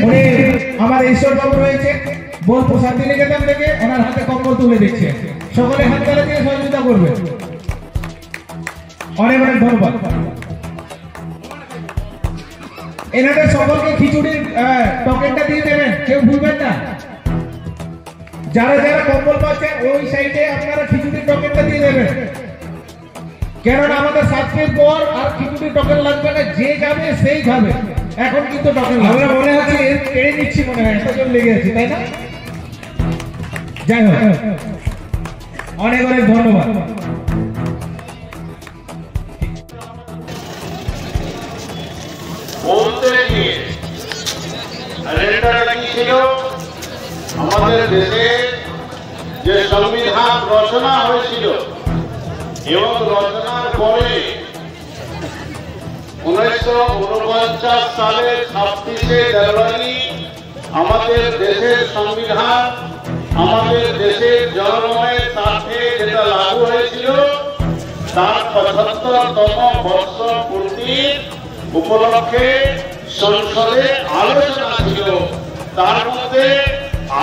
উনি আমার ঈশ্বরবাবু রয়েছে বোলপুর শান্তিনিকেতন থেকে, ওনার হাতে কম্বল তুলে দিচ্ছে। সকলে হাত তালি দিয়ে সহযোগিতা করবে। অনেক অনেক ধন্যবাদ। এনাদের সকলকে খিচুড়ির টকেনটা দিয়ে দেবেন, কেউ ভুলবেন না। যারা যারা কম্বল পাচ্ছেন ওই সাইডে আপনারা খিচুড়ির টকেনটা দিয়ে দেবেন, কেননা আমাদের 7 মিনিট পর আর খিচুড়ির টোকেন লাগবে না, যে যাবে সেই খাবে। এখন কিন্তু টোকেন আমরা মনে হচ্ছে কেড়ে নিচ্ছি, মনে হয় এতজন লেগে আছে, তাই না? যাই হোক, অনেক অনেক ধন্যবাদ। আমাদের দেশে যে সংবিধান রচনা হয়েছিল এবং রচনার পরে 1949 সালের 26শে জানুয়ারি আমাদের দেশের সংবিধান আমাদের দেশের জনগণের স্বার্থে যেটা লাগু হয়েছিল তার 75তম বর্ষ পূর্তির উপলক্ষে সংসদে আলোচনা ছিল। তার মধ্যে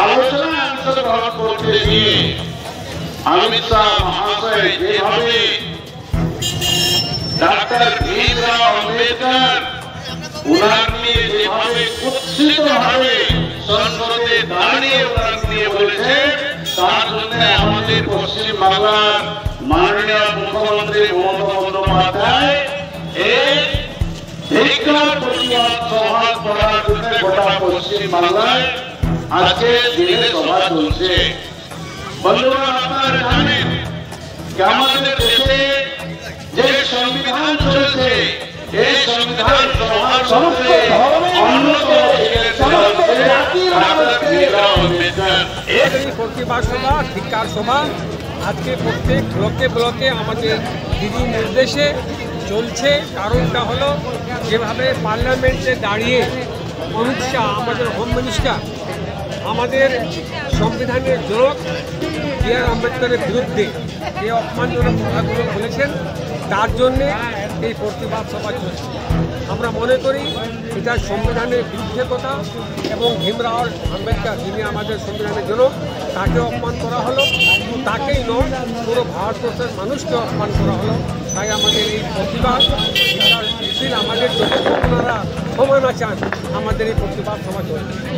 আলোচনায় অংশগ্রহণ করতে গিয়ে অমিত শাহ মহাশয় যেভাবে ডাক্তার ভীমরাও আম্বেদকর উনার নিয়ে যেভাবে কুৎসিতভাবে সংসদে দাঁড়িয়ে উনার নিয়ে বলেছে, তার জন্য আমাদের পশ্চিম বাংলার মাননীয় মুখ্যমন্ত্রী মমতা বন্দ্যোপাধ্যায় এই ধিক্কার প্রতিবাদ সভা করার জন্য গোটা পশ্চিম বাংলায় আজকে দিনে সভা চলছে। বন্ধুরা, আপনারা জানেন যে আমাদের দেশে যে সংবিধান চলছে এই সংবিধান সভার সমস্ত প্রতিবাদ সভা, ধিক্কার সভা আজকে প্রত্যেক ব্লকে ব্লকে আমাদের দিদির নির্দেশে চলছে। কারণটা হলো যেভাবে পার্লামেন্টে দাঁড়িয়ে অমিত শাহ আমাদের হোম মিনিস্টার আমাদের সংবিধানের জনক বি.আর. আম্বেদকরের বিরুদ্ধে যে অপমানজনক কথাগুলো বলেছেন, তার জন্যে এই প্রতিবাদ সভা চলছে। আমরা মনে করি এটা সংবিধানের বিরুদ্ধে কথা এবং ভীমরাও আম্বেদকর যিনি আমাদের সংবিধানের জনক তাকে অপমান করা হলো, তাকেই নয় পুরো ভারতবর্ষের মানুষকে অপমান করা হলো। তাই আমাদের এই প্রতিবাদ আমাদের যদি আপনারা ক্ষমা না চান আমাদের এই প্রতিবাদ সভা চলছে।